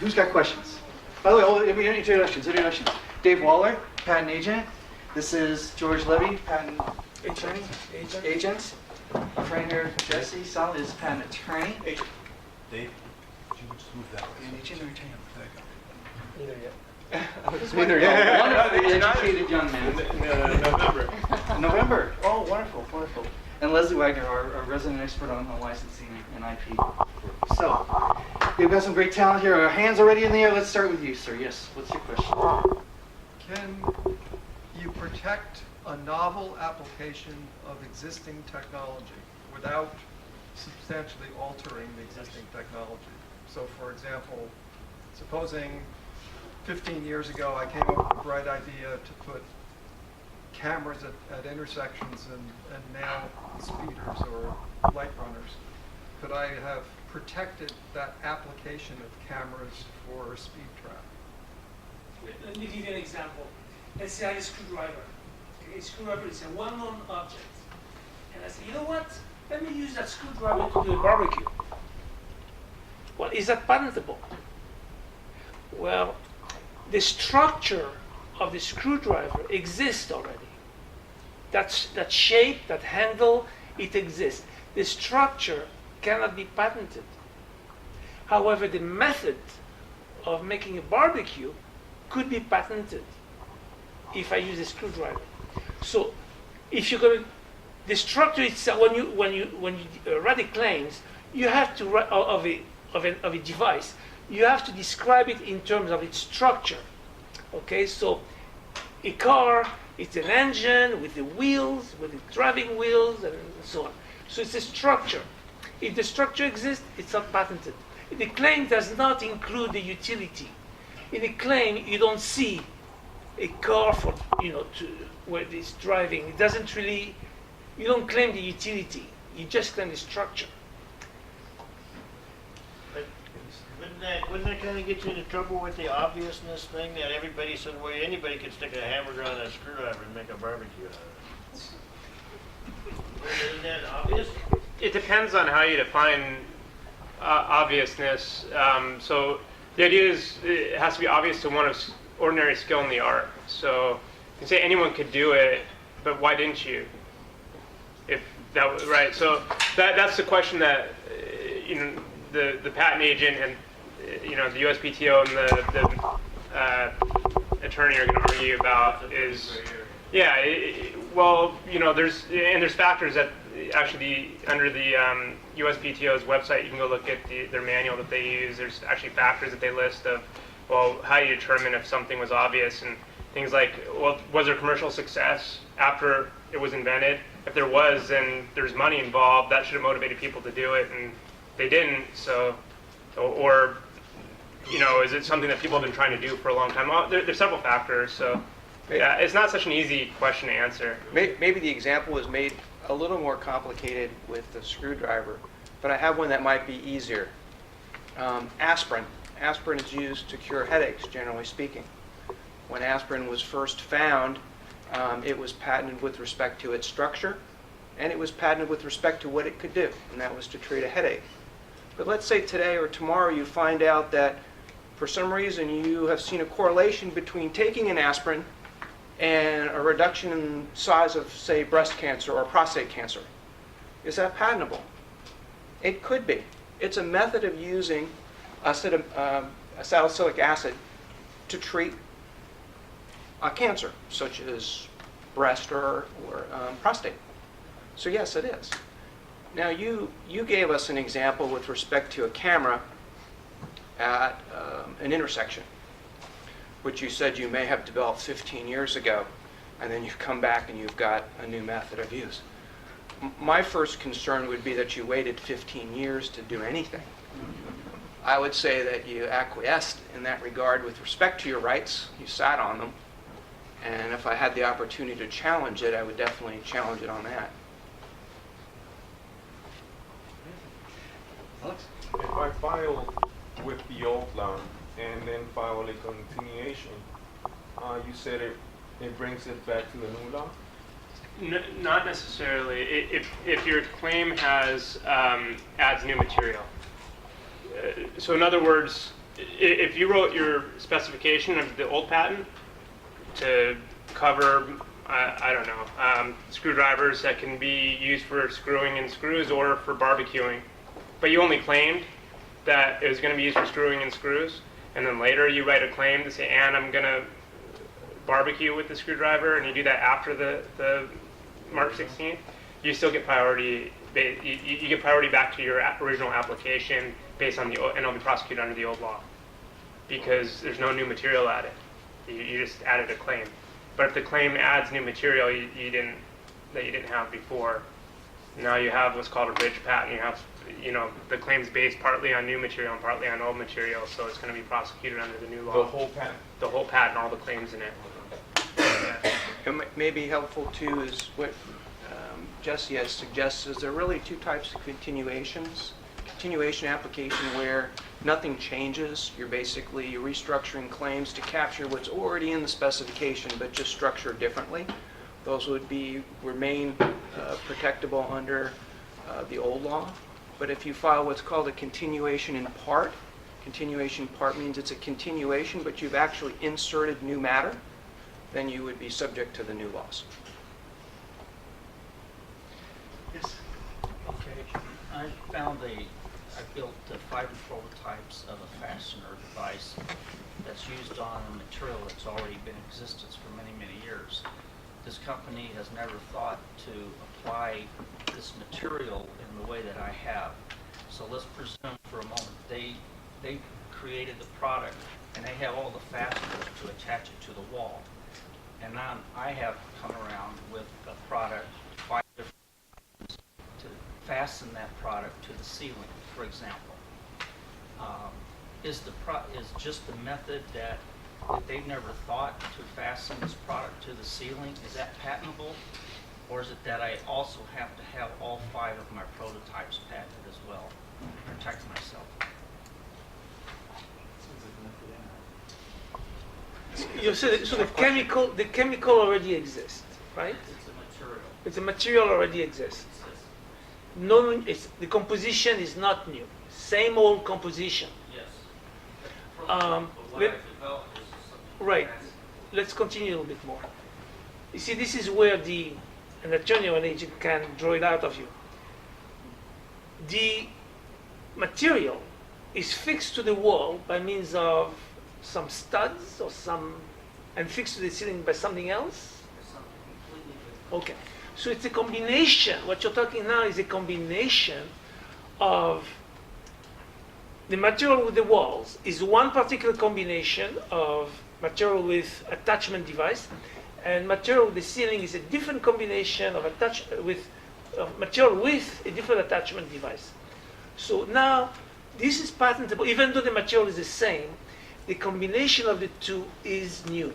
who's got questions? By the way, introductions. Dave Waller, patent agent. This is George Levy, patent attorney. Agent. Our friend here, Jesse Sal, is patent attorney. Agent. Dave, could you just move that way? An agent or attorney? Neither yet. Neither yet. Wonderfully educated young man. November. November. Oh, wonderful, wonderful. And Leslie Wagner, our resident expert on licensing and IP. So, we've got some great talent here. Our hands already in the air. Let's start with you, sir. Yes, what's your question? Can you protect a novel application of existing technology without substantially altering the existing technology? So, for example, supposing 15 years ago I came up with a bright idea to put cameras at intersections and nail speeders or light runners. Could I have protected that application of cameras for speed trap? Let me give you an example. Let's say I have a screwdriver. Okay, a screwdriver is a well-known object. And I say, you know what? Let me use that screwdriver to do a barbecue. Well, is that patentable? Well, the structure of the screwdriver exists already. That shape, that handle, it exists. The structure cannot be patented. However, the method of making a barbecue could be patented if I use a screwdriver. So, if you're going to, the structure itself, when you write a claims, you have to write of a device. You have to describe it in terms of its structure. Okay, so a car, it's an engine with the wheels, with the driving wheels, and so on. So it's a structure. If the structure exists, it's not patented. The claim does not include the utility. In a claim, you don't see a car for where it's driving. It doesn't really. You don't claim the utility. You just claim the structure. Wouldn't that kind of get you into trouble with the obviousness thing that everybody said, well, anybody could stick a hamburger on a screwdriver and make a barbecue out of it? Isn't that obvious? It depends on how you define obviousness. So the idea is it has to be obvious to one of ordinary skill in the art. So you can say anyone could do it, but why didn't you? If that was right. So that's the question that the patent agent and the USPTO and the attorney are going to argue about is, there's factors that actually under the USPTO's website you can go look at their manual that they use. There's actually factors that they list of, well, how do you determine if something was obvious, and things like, well, was there commercial success after it was invented? If there was, then there's money involved. That should have motivated people to do it, and they didn't. So, or is it something that people have been trying to do for a long time? Well, there's several factors. So, yeah, it's not such an easy question to answer. Maybe the example was made a little more complicated with the screwdriver, but I have one that might be easier. Aspirin. Aspirin is used to cure headaches, generally speaking. When aspirin was first found, it was patented with respect to its structure, and it was patented with respect to what it could do, and that was to treat a headache. But let's say today or tomorrow you find out that for some reason you have seen a correlation between taking an aspirin and a reduction in size of, say, breast cancer or prostate cancer. Is that patentable? It could be. It's a method of using salicylic acid to treat a cancer, such as breast or prostate. So yes, it is. Now you gave us an example with respect to a camera at an intersection, which you said you may have developed 15 years ago, and then you've come back and you've got a new method of use. My first concern would be that you waited 15 years to do anything. I would say that you acquiesced in that regard with respect to your rights. You sat on them. And if I had the opportunity to challenge it, I would definitely challenge it on that. Alex? If I file with the old law and then file a continuation, you said it brings it back to the new law? Not necessarily. If your claim has adds new material. So in other words, if you wrote your specification of the old patent to cover, I don't know, screwdrivers that can be used for screwing in screws or for barbecuing, but you only claimed that it was going to be used for screwing in screws, and then later you write a claim to say, and I'm going to barbecue with the screwdriver, and you do that after the March 16th, you still get priority. You get priority back to your original application based on and it'll be prosecuted under the old law because there's no new material added. You just added a claim. But if the claim adds new material that you didn't have before, now you have what's called a bridge patent. You have, the claim's based partly on new material and partly on old material, so it's going to be prosecuted under the new law. The whole patent. The whole patent, all the claims in it. Yeah. It may be helpful too is what Jesse has suggested, is there are really two types of continuations. Continuation application where nothing changes, you're basically restructuring claims to capture what's already in the specification but just structured differently. Those would remain protectable under the old law. But if you file what's called a continuation in part means it's a continuation but you've actually inserted new matter, then you would be subject to the new laws. Yes. Okay, I built 5 prototypes of a fastener device that's used on a material that's already been in existence for many, many years. This company has never thought to apply this material in the way that I have. So let's presume for a moment they created the product and they have all the fasteners to attach it to the wall. And now I have come around with a product, 5 different to fasten that product to the ceiling, for example. Is just the method that they've never thought to fasten this product to the ceiling, is that patentable? Or is it that I also have to have all 5 of my prototypes patented as well to protect myself? You said so the chemical already exists, right? It's a material. It's a material already exists. No, the composition is not new. Same old composition. Yes. Um, But what let- I developed is something Right. fancy. Let's continue a little bit more. You see, this is where an attorney or an agent can draw it out of you. The material is fixed to the wall by means of some studs and fixed to the ceiling by something else. It's something completely different. Okay, so it's a combination. What you're talking now is a combination of the material with the walls is one particular combination of material with attachment device, and material with the ceiling is a different combination of material with a different attachment device. So now this is patentable, even though the material is the same. The combination of the two is new.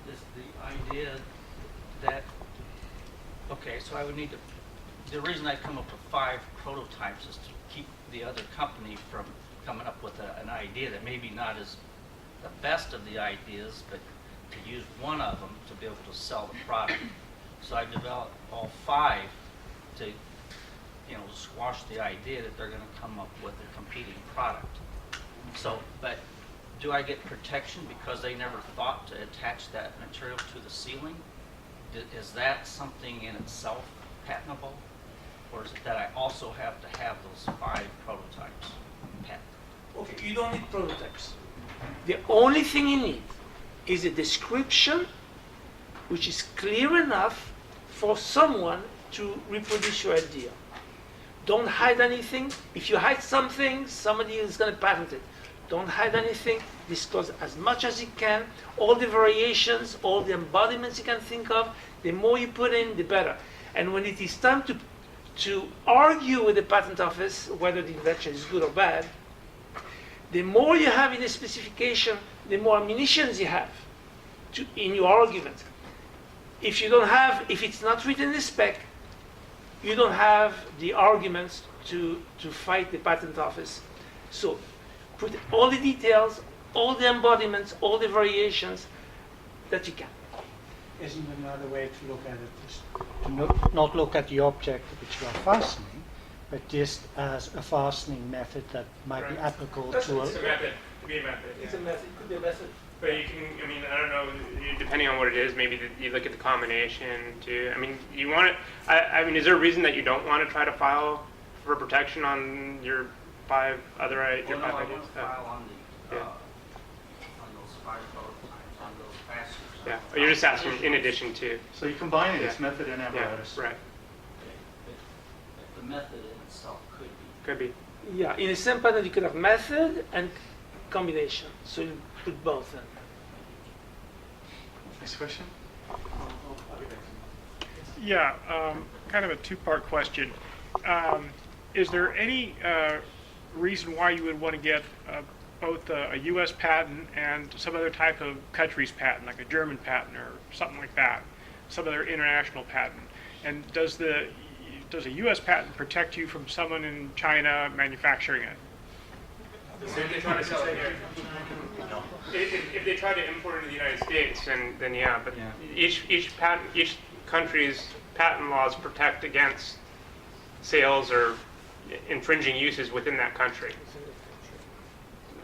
Is the idea that, okay, so I would need to, the reason I come up with 5 prototypes is to keep the other company from coming up with an idea that maybe not is the best of the ideas, but to use one of them to be able to sell the product. So I developed all 5 to, squash the idea that they're going to come up with a competing product. So, but do I get protection because they never thought to attach that material to the ceiling? Is that something in itself patentable? Or is it that I also have to have those 5 prototypes patented? Okay, you don't need prototypes. The only thing you need is a description which is clear enough for someone to reproduce your idea. Don't hide anything. If you hide something, somebody is going to patent it. Don't hide anything. Disclose as much as you can. All the variations, all the embodiments you can think of. The more you put in, the better. And when it is time to argue with the patent office whether the invention is good or bad, the more you have in the specification, the more ammunition you have in your argument. If it's not written in the spec, you don't have the arguments to fight the patent office. So put all the details, all the embodiments, all the variations that you can. Isn't another way to look at it is to not look at the object which you are fastening, but just as a fastening method that might be Right. applicable That's to It's a a... method, to be a method. It's a Yeah. method, it could be a method. But you can, I mean, I don't know, depending on what it is, maybe you look at the combination too. I mean, you want it, I mean, is there a reason that you don't want to try to file for protection on your five other, your Well, no, five I ideas? want to file on the, Yeah. on those 5 prototypes, on those fasteners. Yeah, or you're just asking in addition to, So you combine it, it's Yeah. method and yeah, apparatus. right, The method in itself could be. could be. Yeah, in the same pattern, you could have method and combination. So you put both in. Next question? Yeah, kind of a two-part question. Is there any reason why you would want to get both a U.S. patent and some other type of country's patent, like a German patent or something like that, some other international patent? And does a U.S. patent protect you from someone in China manufacturing it? So if they try to sell it here, if they try to import it into the United States, then yeah, but Yeah. each country's patent laws protect against sales or infringing uses within that country.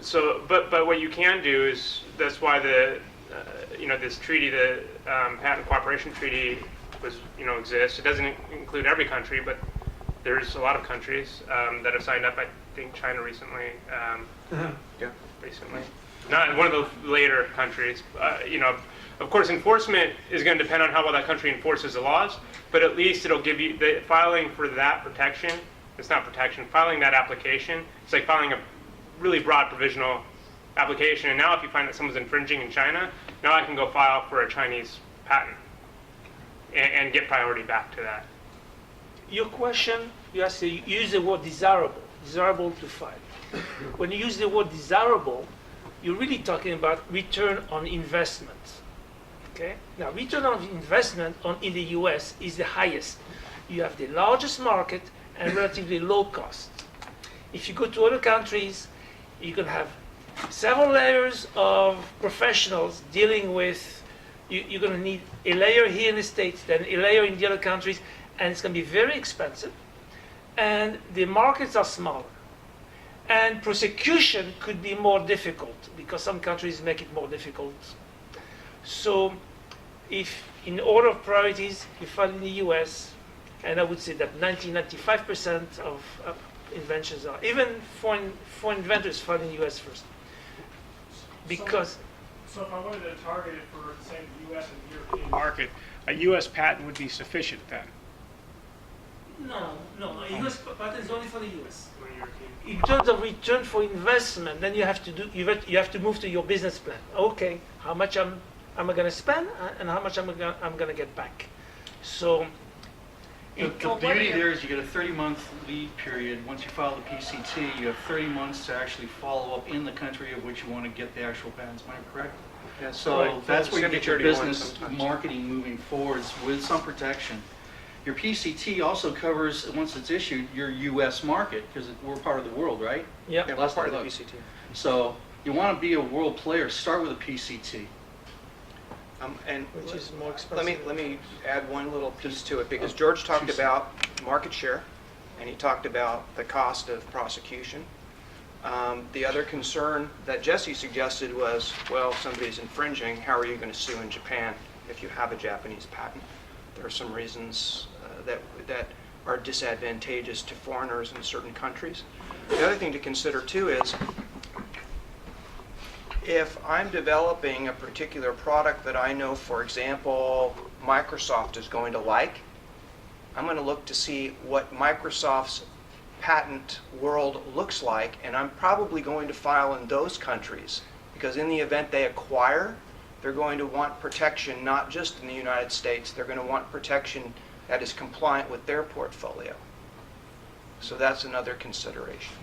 So, but what you can do is, that's why this treaty, the Patent Cooperation Treaty, exists. It doesn't include every country, but there's a lot of countries that have signed up. I think China recently. Yeah. Recently, not one of the later countries. Of course, enforcement is going to depend on how well that country enforces the laws, but at least it'll give you the filing for that protection. It's not protection. Filing that application, it's like filing a really broad provisional application. And now if you find that someone's infringing in China, now I can go file for a Chinese patent and get priority back to that. Your question, you have to use the word desirable to file. When you use the word desirable, you're really talking about return on investment. Okay? Now, return on investment in the US is the highest. You have the largest market and relatively low cost. If you go to other countries, you can have several layers of professionals dealing with, you're going to need a layer here in the States, then a layer in the other countries, and it's going to be very expensive. And the markets are smaller. And prosecution could be more difficult because some countries make it more difficult. So if in order of priorities, you file in the US, and I would say that 95% of inventions are, even for inventors, file in the US first. Because So if I wanted to target it for, say, the U.S. and the European market, a U.S. patent would be sufficient then? no, a US patent is only for the US. In terms of return for investment, then you have to move to your business plan. Okay, how much am I going to spend, and how much I'm going to get back. So, The beauty there is you get a 30-month lead period. Once you file the PCT, you have 30 months to actually follow up in the country of which you want to get the actual patents. Am I correct? Yeah, So that's where you get your 30-31 business sometimes. marketing moving forwards with some protection. Your PCT also covers, once it's issued, your U.S. market, because we're part of the world, right? yeah. Yeah, Last part I of the looked. PCT. So you want to be a world player, start with a PCT. And Which is more expensive. let me add one little piece to it, because George talked about market share, and he talked about the cost of prosecution. The other concern that Jesse suggested was, well, if somebody's infringing, how are you going to sue in Japan if you have a Japanese patent? There are some reasons that are disadvantageous to foreigners in certain countries. The other thing to consider too is, if I'm developing a particular product that I know, for example, Microsoft is going to like, I'm going to look to see what Microsoft's patent world looks like, and I'm probably going to file in those countries, because in the event they acquire, they're going to want protection not just in the United States, they're going to want protection that is compliant with their portfolio. So that's another consideration.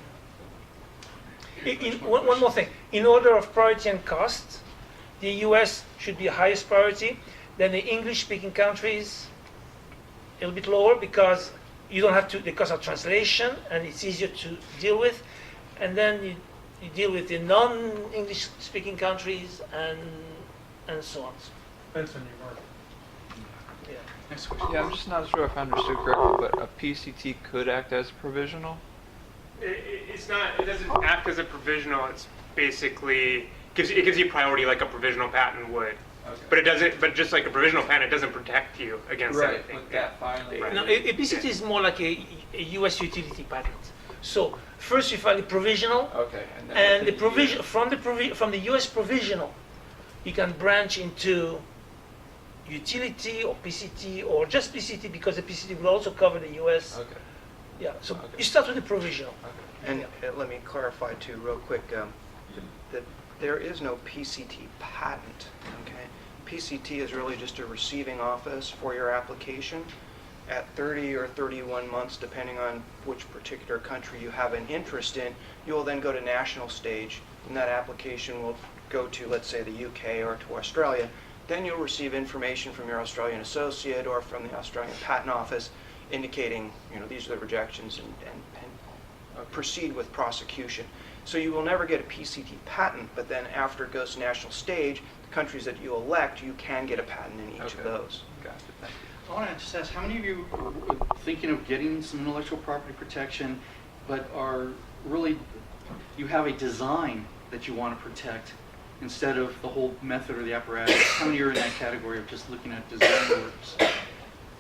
One more thing. In order of priority and cost, the US should be highest priority. Then the English-speaking countries, a little bit lower, because you don't have to, the cost of translation, and it's easier to deal with. And then you deal with the non-English-speaking countries, and so on. Depends on your market. Next question. Yeah, I'm just not sure if I understood correctly, but a PCT could act as provisional? It's not. It doesn't act as a provisional. It's basically it gives you priority like a provisional patent would. Okay. But it doesn't. But just like a provisional patent, it doesn't protect you against anything. But that finally. Right. No, a PCT is more like a U.S. utility patent. So first you file the provisional, Okay. then and the within a provision year- from the U.S. provisional, you can branch into utility or PCT or just PCT because the PCT will also cover the U.S. Okay. Yeah. So Okay. you start with the provisional. Okay. And let me clarify too, real quick, that there is no PCT patent, okay? PCT is really just a receiving office for your application. At 30 or 31 months, depending on which particular country you have an interest in, you will then go to national stage, and that application will go to, let's say, the UK or to Australia. Then you'll receive information from your Australian associate or from the Australian Patent Office indicating, these are the rejections and proceed with prosecution. So you will never get a PCT patent, but then after it goes to national stage, the countries that you elect, you can get a patent in each of Okay. those. Gotcha, thank you. I want to just ask, how many of you are thinking of getting some intellectual property protection, but are really, you have a design that you want to protect instead of the whole method or the apparatus? How many are in that category of just looking at design works?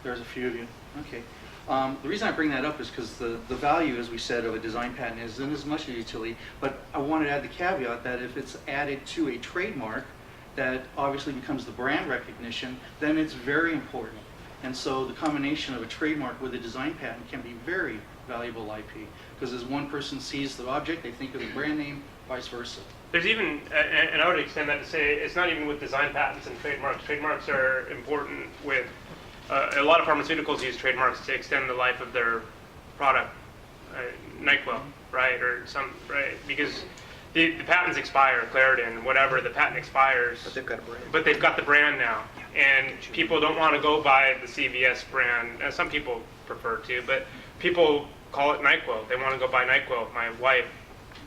There's a few of you. Okay. The reason I bring that up is because the value, as we said, of a design patent isn't as much a utility, but I wanted to add the caveat that if it's added to a trademark that obviously becomes the brand recognition, then it's very important. And so the combination of a trademark with a design patent can be very valuable IP, because as one person sees the object, they think of the brand name, vice versa. There's even, and I would extend that to say, it's not even with design patents and trademarks. Trademarks are important with, a lot of pharmaceuticals use trademarks to extend the life of their product, NyQuil, right, or right, because the patents expire, Claritin, whatever, the patent expires. But they've got a brand. But they've got the brand now, and people don't want to go buy the CVS brand. Some people prefer to, but people call it NyQuil. They want to go buy NyQuil. My wife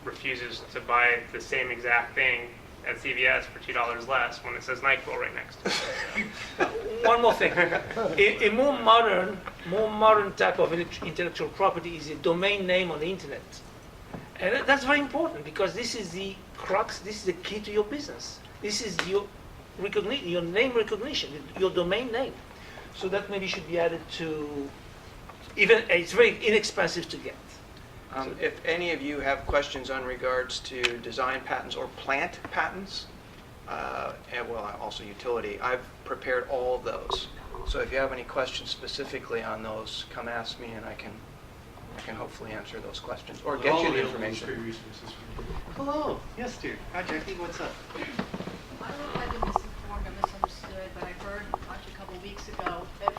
refuses to buy the same exact thing at CVS for $2 less when it says NyQuil right next to it. One more thing. A more modern type of intellectual property is a domain name on the internet. And that's very important because this is the crux, this is the key to your business. This is your name recognition, your domain name. So that maybe should be added to, even, it's very inexpensive to get. If any of you have questions on regards to design patents or plant patents, and also utility, I've prepared all of those. So if you have any questions specifically on those, come ask me and I can hopefully answer those questions or get you the information. Hello. Yes, dear. Hi, Jackie. What's up? I don't know if I've been misinformed or misunderstood, but I heard actually a couple of weeks ago, if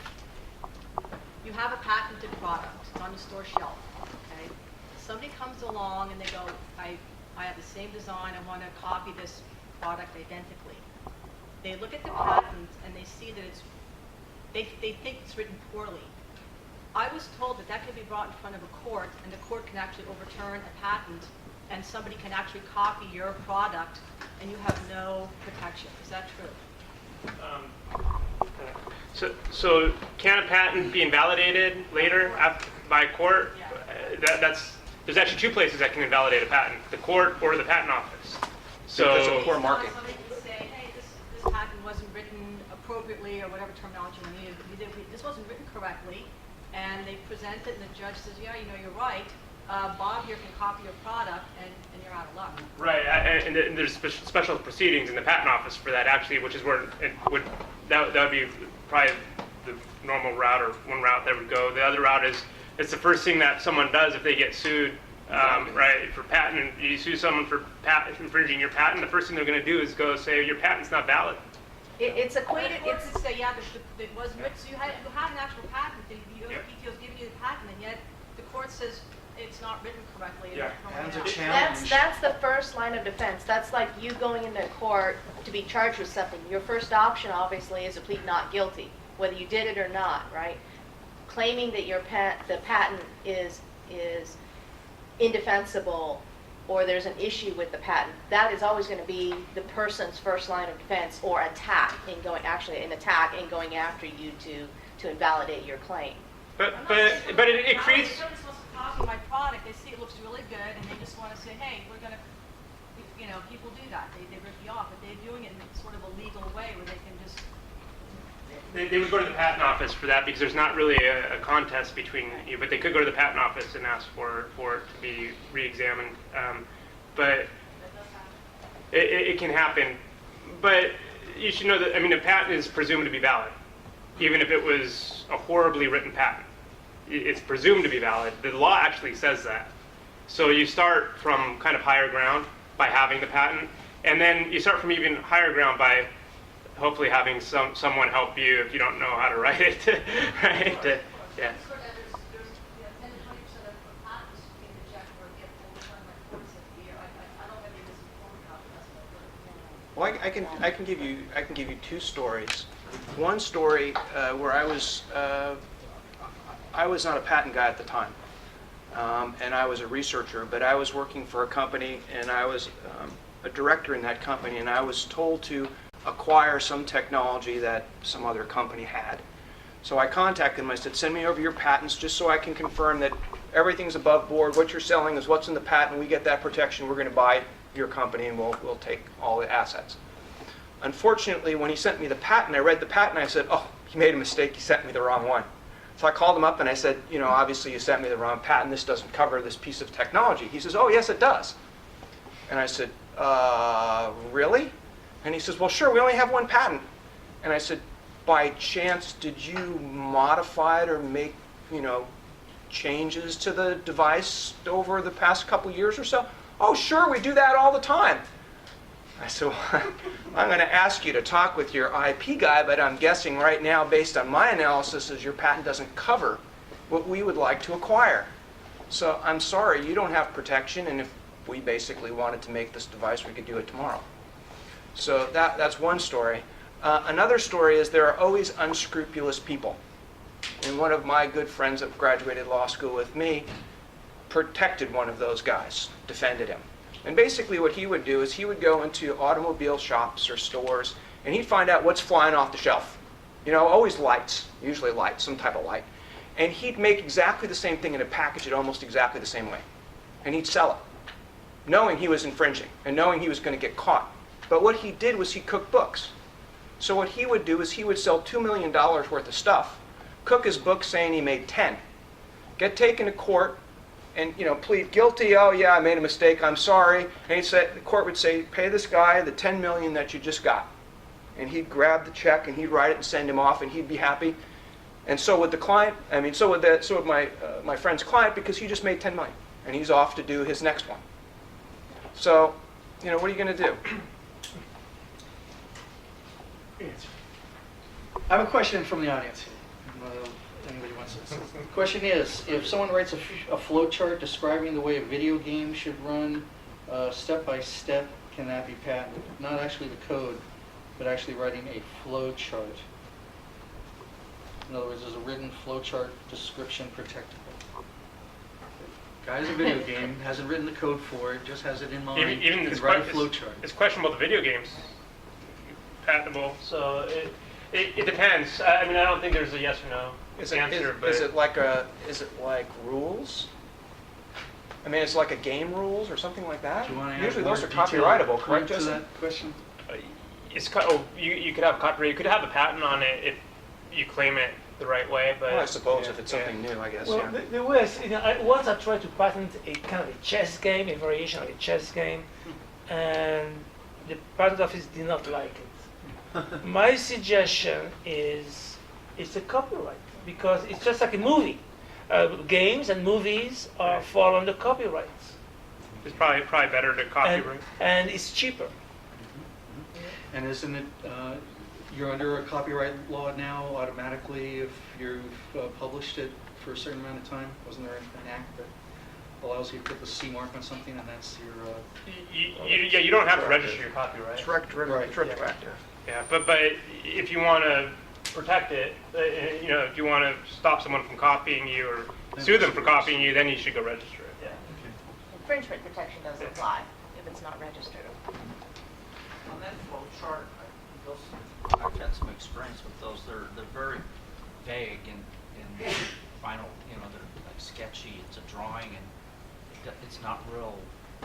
you have a patented product, it's on the store shelf, okay? Somebody comes along and they go, I have the same design, I want to copy this product identically. They look at the patent and they see that they think it's written poorly. I was told that can be brought in front of a court and the court can actually overturn a patent and somebody can actually copy your product and you have no protection. Is that true? So can a patent be invalidated later by court? Yeah. There's actually two places that can invalidate a patent: the court or the patent office. Because So of poor marking. Somebody can say, hey, this patent wasn't written appropriately or whatever terminology we needed. This wasn't written correctly. And they present it and the judge says, yeah, you're right. Bob here can copy your product and you're out of luck. right, and there's special proceedings in the patent office for that actually, which is where that would be probably the normal route or one route that would go. The other route is it's the first thing that someone does if they get sued, right, for patent. And you sue someone for infringing your patent, the first thing they're going to do is go say your patent's not valid. It's equated. It's to say, yeah, it wasn't written. So you have an actual patent. The USPTO is giving you the patent, and yet the court says it's not written correctly. Yeah. Patents are That's challenged. That's the first line of defense. That's like you going into court to be charged with something. Your first option, obviously, is to plead not guilty, whether you did it or not, right? Claiming that the patent is indefensible or there's an issue with the patent, that is always going to be the person's first line of defense or attack in going, actually an attack in going after you to invalidate your claim. But it creates. If somebody's supposed to copy my product, they see it looks really good, and they just want to say, hey, we're going to, people do that. They rip you off, but they're doing it in sort of a legal way where they can just. They would go to the patent office for that because there's not really a contest between you, but they could go to the patent office and ask for it to be re-examined. But it can happen. But you should know that, I mean, a patent is presumed to be valid, even if it was a horribly written patent. It's presumed to be valid. The law actually says that. So you start from kind of higher ground by having the patent, and then you start from even higher ground by hopefully having someone help you if you don't know how to write it, right? Yeah. Well, I can give you two stories. One story where I was not a patent guy at the time, and I was a researcher, but I was working for a company, and I was a director in that company, and I was told to acquire some technology that some other company had. So I contacted them. I said, send me over your patents just so I can confirm that everything's above board. What you're selling is what's in the patent. We get that protection. We're going to buy your company, and we'll take all the assets. Unfortunately, when he sent me the patent, I read the patent, and I said, oh, he made a mistake. He sent me the wrong one. So I called him up, and I said, obviously you sent me the wrong patent. This doesn't cover this piece of technology. He says, oh, yes, it does. And I said, really? And he says, well, sure, we only have one patent. And I said, by chance, did you modify it or make, changes to the device over the past couple years or so? Oh, sure, we do that all the time. I said, well, I'm going to ask you to talk with your IP guy, but I'm guessing right now, based on my analysis, is your patent doesn't cover what we would like to acquire. So I'm sorry, you don't have protection, and if we basically wanted to make this device, we could do it tomorrow. So that's one story. Another story is there are always unscrupulous people. And one of my good friends that graduated law school with me protected one of those guys, defended him. And basically what he would do is he would go into automobile shops or stores, and he'd find out what's flying off the shelf. Always lights, usually lights, some type of light. And he'd make exactly the same thing and package it almost exactly the same way. And he'd sell it, knowing he was infringing and knowing he was going to get caught. But what he did was he cooked books. So what he would do is he would sell $2 million worth of stuff, cook his book saying he made 10, get taken to court, and plead guilty. Oh yeah, I made a mistake. I'm sorry. And the court would say, pay this guy the $10 million that you just got. And he'd grab the check and he'd write it and send him off, and he'd be happy. And so would the client. So would my friend's client, because he just made $10 million, and he's off to do his next one. So, what are you going to do? I have a question from the audience. Anybody wants to? The question is, if someone writes a flow chart describing the way a video game should run step by step, can that be patented? Not actually the code, but actually writing a flow chart. In other words, is a written flow chart description protectable? Guy has a video game, hasn't written the code for it, just has it in mind. Even can this write a flow chart. It's questionable the video games patentable. So it depends. I don't think there's a yes or no answer. Is it like rules? It's like a game rules or something like that. Do you want to Usually add those are more detail copyrightable, correct, to Jesse? that question? You could have copyright. You could have a patent on it if you claim it the right way. But Well, I suppose if it's something new, I guess. Well, Yeah. the way once I tried to patent a kind of a chess game, a variation of a chess game, and the patent office did not like it. My suggestion is it's a copyright, because it's just like a movie. Games and movies fall under copyrights. it's probably better to copyright. And it's cheaper. And isn't it, you're under a copyright law now automatically if you've published it for a certain amount of time? Wasn't there an act that allows you to put the C mark on something and that's your... You don't have to register your copyright. It's retroactive. Yeah, but if you want to protect it, if you want to stop someone from copying you or sue them for copying you, then you should go register it. Yeah. infringement protection doesn't apply if it's not registered. On that flow chart, I've had some experience with those. They're very vague and final, they're like sketchy. It's a drawing and it's not real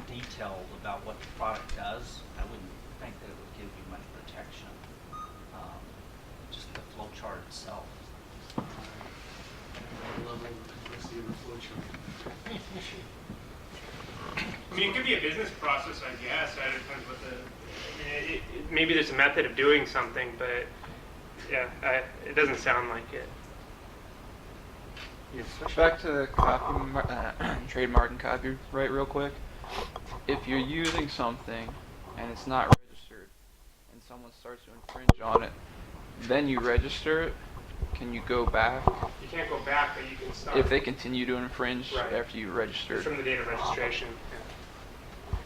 detailed about what the product does. I wouldn't think that it would give you much protection. Just the flow chart itself. I mean, it could be a business process, I guess. It depends what maybe there's a method of doing something, but yeah, it doesn't sound like it. Yes. Back to trademark and copyright real quick. If you're using something and it's not registered and someone starts to infringe on it, then you register it, can you go back? You can't go back, but you can stop. If they continue to infringe Right. after you register From the date of registration. Yeah.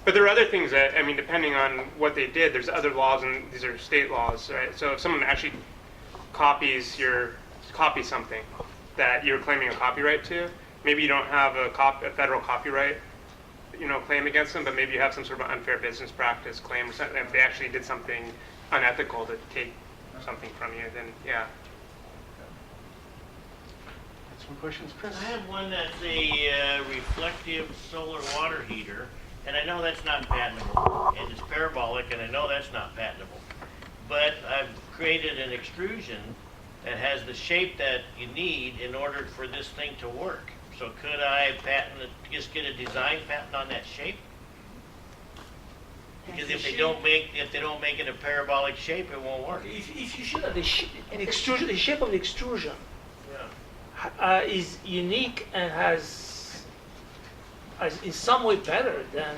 But there are other things that, I mean, depending on what they did, there's other laws, and these are state laws, right? So if someone actually copies something that you're claiming a copyright to, maybe you don't have a federal copyright, claim against them, but maybe you have some sort of unfair business practice claim or something. If they actually did something unethical to take something from you, then yeah. Some questions, Chris? I have one that's a reflective solar water heater, and I know that's not patentable, and it's parabolic, and I know that's not patentable. But I've created an extrusion that has the shape that you need in order for this thing to work. So could I just get a design patent on that shape? Because if they don't make it a parabolic shape, it won't work. If you show that the shape of the extrusion Yeah. is unique and is in some way better than.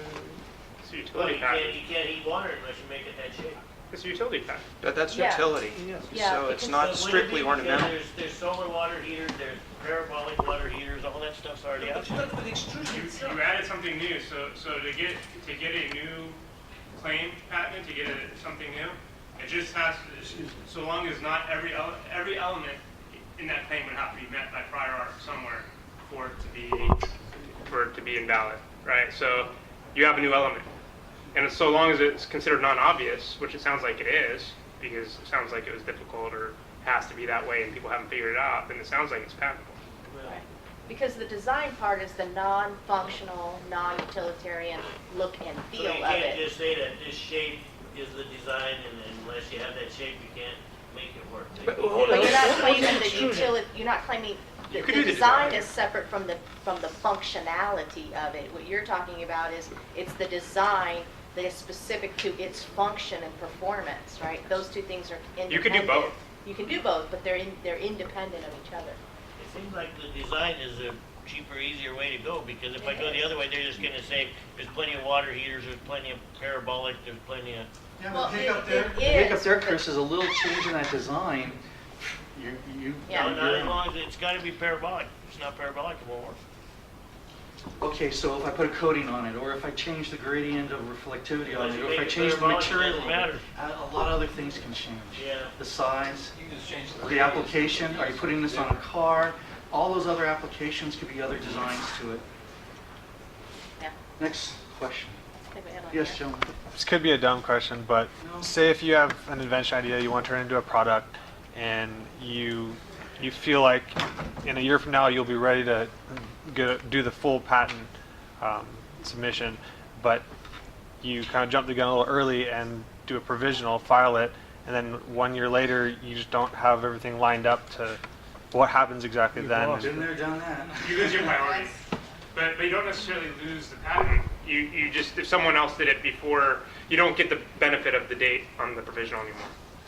It's a Well, utility you patent. can't heat water unless you make it that shape. It's a utility patent. But that's Yeah. utility. Yeah, So it's because- not But strictly wouldn't it be, ornamental. because there's solar water heaters, there's parabolic water heaters, all that stuff's already out But you there. talk about the extrusion itself. You added something new, so to get a new claim patent, to get something new, it just has to, so long as not every element in that claim would have to be met by prior art somewhere for it to be invalid, right? So you have a new element, and so long as it's considered non-obvious, which it sounds like it is, because it sounds like it was difficult or has to be that way and people haven't figured it out, then it sounds like it's patentable. Right. Because the design part is the non-functional, non-utilitarian look and So feel you of can't it. just say that this shape is the design, and unless you have that shape, you can't make it work. But hold on. But you're not What's claiming the extrusion? utility, you're not claiming, You the could do the design design. is separate from the functionality of it. What you're talking about is, it's the desigin that is specific to its function and performance, right? Those two things are independent. You could do both. You can do both, but they're independent of each other. It seems like the design is a cheaper, easier way to go, because if I go the other way, they're just gonna say, there's plenty of water heaters, there's plenty of parabolic, there's plenty of... Yeah, Well, the hiccup it there, the hiccup is, there, but- Chris, is a little change in that design. Yeah. No, not as long as it's gotta be parabolic. If it's not parabolic, it won't work. Okay, so if I put a coating on it, or if I change the gradient of reflectivity on Unless it, you or if I make it change the parabolic, it material, doesn't matter. a lot of other things can change. Yeah. The size, You can just change the application, are you putting this on a car? All those other applications could be other designs to it. Yeah. Next question. I think we had one Yes, here. gentlemen. This could be a dumb question, but No. say if you have an invention idea you want to turn into a product, and you feel like in a year from now you'll be ready to do the full patent submission, but you kind of jump the gun a little early and do a provisional, file it, and then 1 year later you just don't have everything lined up to what happens exactly then. Been there, done that. You lose your priority, but you don't necessarily lose the patent. You just, if someone else did it before, you don't get the benefit of the date on the provisional anymore.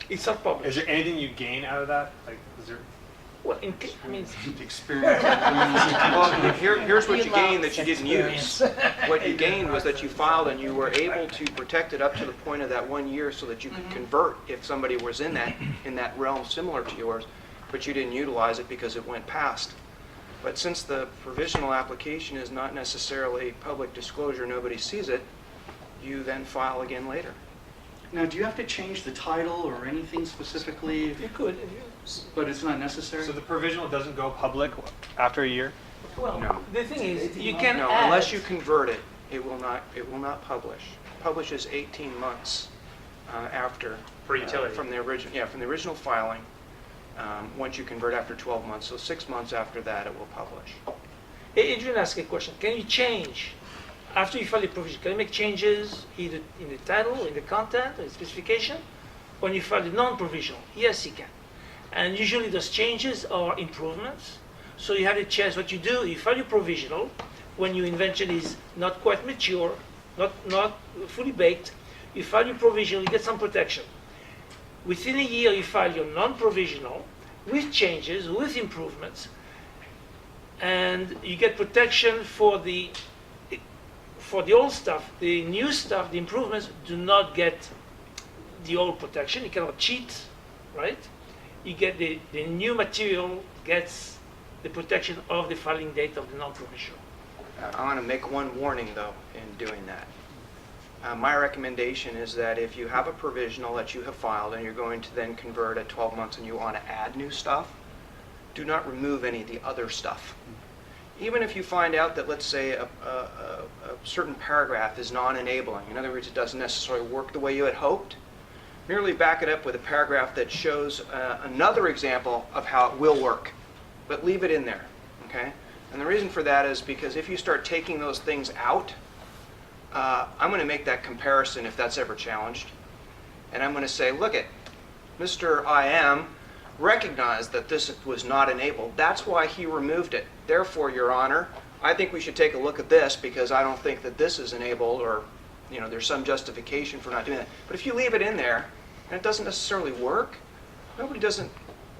It's not published. Is there anything you gain out of that? Like, is there? Well, I mean, The experience. Well, here's what you gained that you didn't use. What you gained was that you filed and you were able to protect it up to the point of that 1 year so that you could convert if somebody was in that realm similar to yours, but you didn't utilize it because it went past. But since the provisional application is not necessarily public disclosure, nobody sees it, you then file again later. Now, do you have to change the title or anything specifically, you could. but it's not necessary? So the provisional doesn't go public after a year? Well, No. the thing is, you can No, add. unless you convert it. It will not publish. Publishes 18 months after. For utility. From the original filing, once you convert after 12 months. So 6 months after that, it will publish. Hey, Adrian, ask a question. Can you change, after you file the provision, can you make changes either in the title, in the content, or the specification? When you file the non-provisional, yes, you can. And usually those changes are improvements. So you have a chance, what you do, you file your provisional, when your invention is not quite mature, not fully baked, you file your provisional, you get some protection. Within a year, you file your non-provisional with changes, with improvements, and you get protection for the old stuff. The new stuff, the improvements, do not get the old protection. You cannot cheat, right? You get the new material gets the protection of the filing date of the non-provisional. I want to make one warning, though, in doing that. My recommendation is that if you have a provisional that you have filed and you're going to then convert at 12 months and you want to add new stuff, do not remove any of the other stuff. Even if you find out that, let's say, a certain paragraph is non-enabling, in other words, it doesn't necessarily work the way you had hoped, merely back it up with a paragraph that shows another example of how it will work, but leave it in there, okay? And the reason for that is because if you start taking those things out, I'm going to make that comparison if that's ever challenged. And I'm going to say, look it, Mr. IM recognized that this was not enabled. That's why he removed it. Therefore, Your Honor, I think we should take a look at this because I don't think that this is enabled or, there's some justification for not doing that. But if you leave it in there and it doesn't necessarily work, nobody doesn't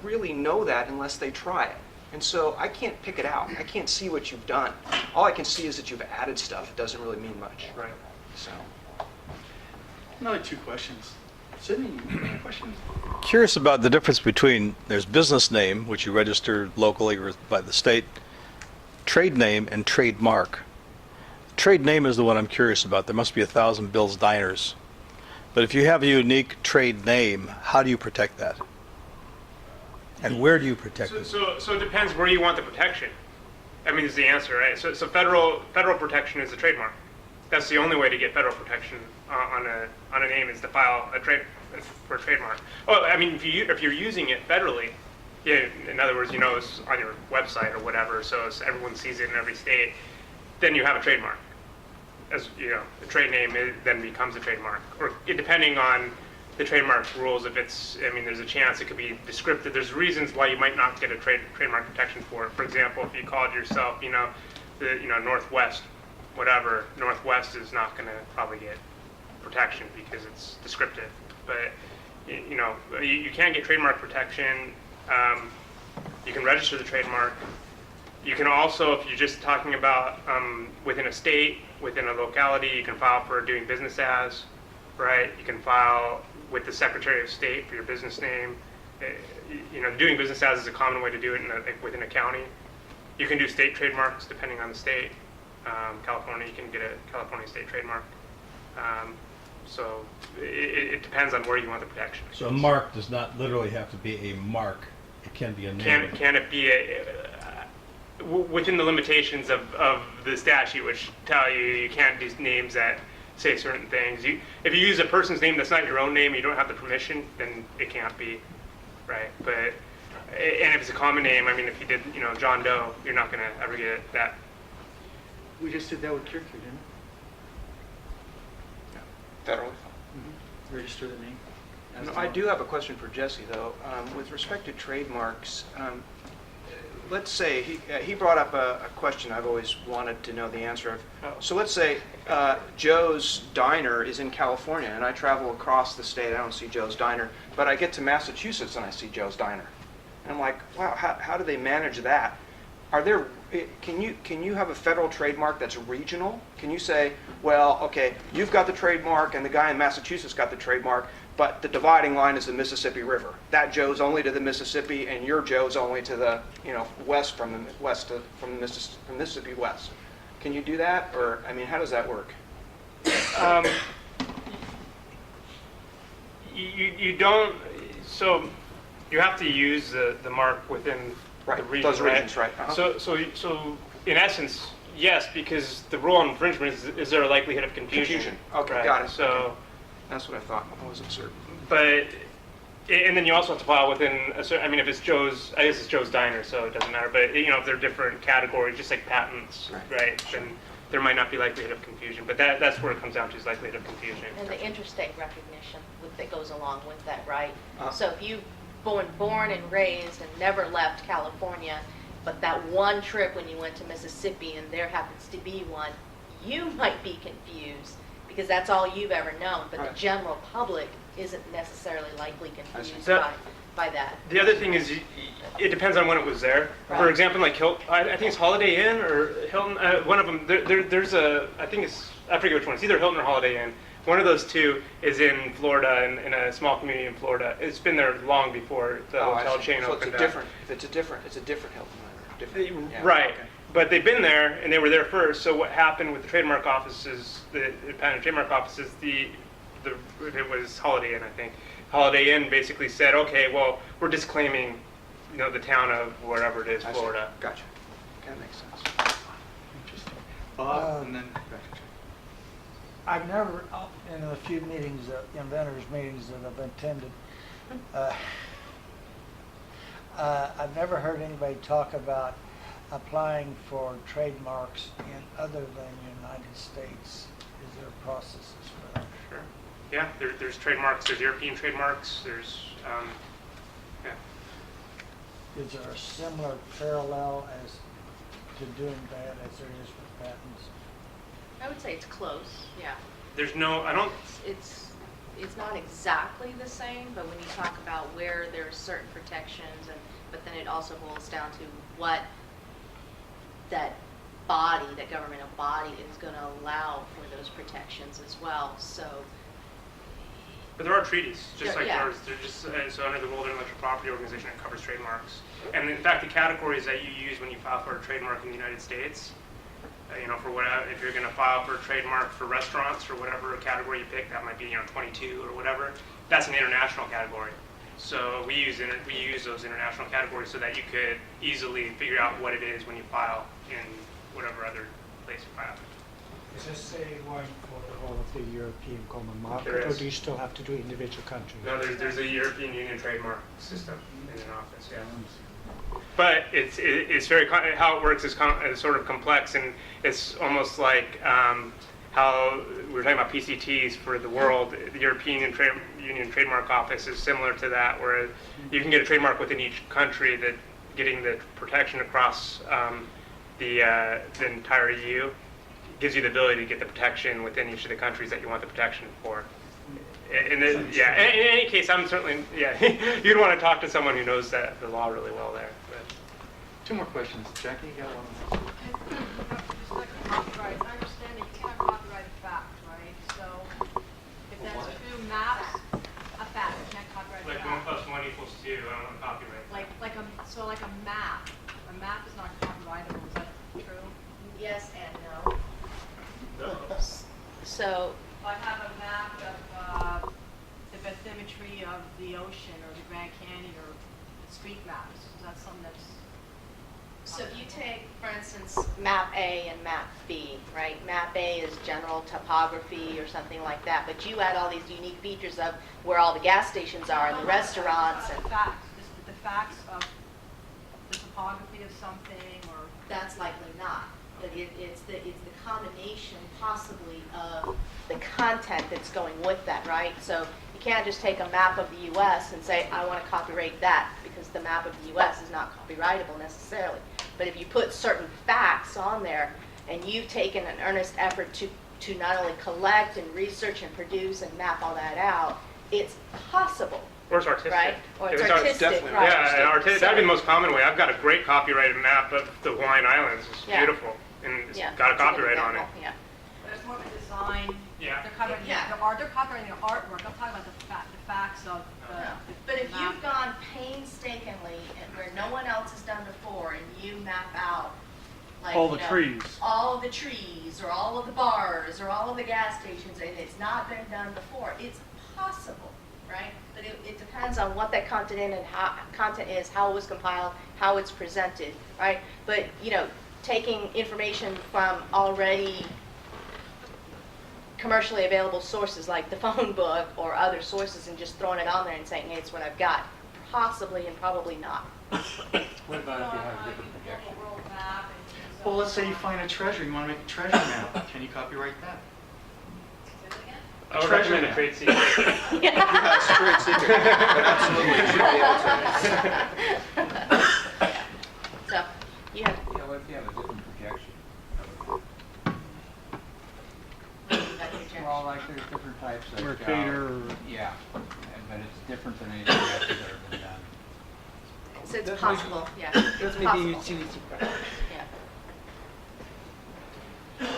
really know that unless they try it. And so I can't pick it out. I can't see what you've done. All I can see is that you've added stuff. It doesn't really mean much. Right. So. Another 2 questions. Sydney, you have any questions? Curious about the difference between there's business name, which you register locally or by the state, trade name, and trademark. Trade name is the one I'm curious about. There must be 1,000 Bill's Diners. But if you have a unique trade name, how do you protect that? And where do you protect it? So it depends where you want the protection. I mean, is the answer, right? So federal protection is a trademark. That's the only way to get federal protection on a name is to file for a trademark. Oh, I mean, if you're using it federally, yeah, in other words, it's on your website or whatever, so everyone sees it in every state, then you have a trademark. As the trade name then becomes a trademark, or depending on the trademark rules, if there's a chance it could be descriptive. There's reasons why you might not get a trademark protection for it. For example, if you called yourself, Northwest, whatever, Northwest is not going to probably get protection because it's descriptive. But you can get trademark protection. You can register the trademark. You can also, if you're just talking about within a state, within a locality, you can file for doing business as, right? You can file with the Secretary of State for your business name. Doing business as is a common way to do it within a county. You can do state trademarks depending on the state. California, you can get a California state trademark. So it depends on where you want the protection. So a mark does not literally have to be a mark. It can be a name. Can it be within the limitations of the statute, which tell you can't do names that say certain things. If you use a person's name that's not your own name, you don't have the permission, then it can't be, right? But and if it's a common name, I mean, if you did, John Doe, you're not going to ever get that. We just did that with Kirkwood, didn't we? Federally. Mm-hmm. Register the name. I do have a question for Jesse, though. With respect to trademarks, let's say he brought up a question I've always wanted to know the answer of. Oh. So let's say Joe's Diner is in California, and I travel across the state. I don't see Joe's Diner, but I get to Massachusetts and I see Joe's Diner. And I'm like, wow, how do they manage that? Can you have a federal trademark that's regional? Can you say, well, okay, you've got the trademark and the guy in Massachusetts got the trademark, but the dividing line is the Mississippi River. That Joe's only to the Mississippi, and your Joe's only to the west from the Mississippi west. Can you do that, or how does that work? You don't. So you have to use the mark within the region, those regions, right? Uh-huh. So in essence, yes, because the rule on infringement is there a likelihood of confusion? Confusion. Okay, Right, got it. So, Okay. That's what I thought. I wasn't certain. but, and then you also have to file within a certain, I mean, if it's Joe's, I guess it's Joe's Diner, so it doesn't matter, but, you know, if they're different categories, just like patents, right, then there might not be likelihood of confusion, but that's where it comes down to, is likelihood of confusion. And the interstate recognition that goes along with that, right? Uh-huh. So if you've born and raised and never left California, but that one trip when you went to Mississippi and there happens to be one, you might be confused because that's all you've ever known, but Right. the general public isn't necessarily likely I see. confused So- by that. The other thing is, it depends on when it was there. For Right. example, like I think it's Holiday Inn or Hilton. One of them. There's a. I think it's. I forget which one. It's either Hilton or Holiday Inn. One of those two is in Florida, in a small community in Florida. It's been there long before the Oh, I hotel see. chain So opened it's up. a different Hilton. Different. Yeah, Right. okay. But they've been there, and they were there first. So what happened with the trademark office is, the patent and trademark office is it was Holiday Inn, I think. Holiday Inn basically said, okay, well, we're disclaiming, you know, the town of wherever it is, I see. Florida. Gotcha. That makes sense. Interesting. Bob, and then I've never, in the few meetings, inventors meetings that I've attended, I've never heard anybody talk about applying for trademarks in other than United States. Is there processes for that? Sure. Yeah, there's trademarks, there's European trademarks, there's, yeah. Is there a similar parallel as to doing that as there is with patents? I would say it's close, yeah. There's no, I don't, It's not exactly the same, but when you talk about where there are certain protections, but then it also boils down to what that body, that governmental body is going to allow for those protections as well. So, but there are treaties, just like Yeah. yours. They're just, so under the World Intellectual Property Organization, it covers trademarks. And in fact, the categories that you use when you file for a trademark in the United States, you know, for whatever, if you're going to file for a trademark for restaurants or whatever category you pick, that might be, you know, 22 or whatever. That's an international category. So we use those international categories so that you could easily figure out what it is when you file in whatever other place you file. Is this one for the whole of the European common There market, or is. do you still have to do individual countries? No, there's a European Union trademark system in an office, yeah. But it's very, how it works is sort of complex, and it's almost like how we were talking about PCTs for the world. The European Union Trademark Office is similar to that, where you can get a trademark within each country, that getting the protection across the entire EU gives you the ability to get the protection within each of the countries that you want the protection for. In any case, I'm certainly, you'd want to talk to someone who knows the law really well there. But. Two more questions. Jackie, you got one? Just like copyright, I understand that you can't copyright a fact, right? So if that's true, maps, a fact, you can't copyright a Like fact. 1 + 1 = 2, I don't know, copyright. Like a map is not copyrightable, is that true? yes and no. So, If I have a map of the bathymetry of the ocean or the Grand Canyon or street maps, is that something that's? So if you take, for instance, map A and map B, right? Map A is general topography or something like that, but you add all these unique features of where all the gas stations are and the restaurants and Facts, just the facts of the topography of something or? that's likely not. But it's the combination possibly of the content that's going with that, right? So you can't just take a map of the U.S. and say, I want to copyright that, because the map of the U.S. is not copyrightable necessarily. But if you put certain facts on there, and you've taken an earnest effort to not only collect and research and produce and map all that out, it's possible, Or it's artistic. right? Or it's If it's artistic, definitely right? Yeah, that'd be the most common way. I've got a great copyrighted map of the Hawaiian Islands. It's Yeah. beautiful, and it's Yeah, got a that's good copyright on it. example, Yeah. But it's more of a design. Yeah. They're covering, Yeah. they're copying the artwork. I'm talking about the facts of the. No. the But if map. you've gone painstakingly and where no one else has done before, and you map out, like, All you the know, trees. all of the trees, or all of the bars, or all of the gas stations, and it's not been done before, it's possible, right? But it depends on what that content is and how it was compiled, how it's presented, right? But, you know, taking information from already commercially available sources like the phone book or other sources and just throwing it on there and saying, hey, it's what I've got. Possibly and probably not. What about if you have a different projection? Well, let's say you find a treasure, you want to make a treasure map. Can you copyright that? I would recommend a trade secret. Yeah, it's a trade secret. But absolutely, you should be able to. So, you have, Yeah, what if you have a different projection? Well, like there's different types of. Mercator. Yeah, but it's different than anything else that's ever been done. so it's possible, yeah, it's possible. Yeah.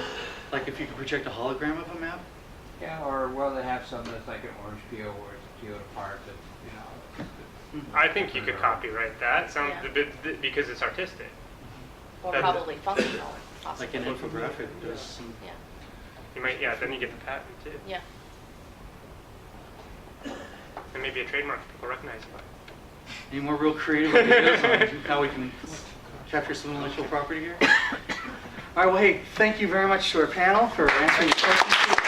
Like if you could project a hologram of a map? Yeah, or well, they have some that's like an orange peel where it's peeled apart, but you know. I think you could copyright that, Yeah. because it's artistic. Or That- probably functional, possibly. Like an infographic, there's some... Yeah, You might, yeah, then you get the patent too. yeah. And maybe a trademark people recognize it. Any more real creative ideas on how we can capture some intellectual property here? All right, well, hey, thank you very much to our panel for answering the questions.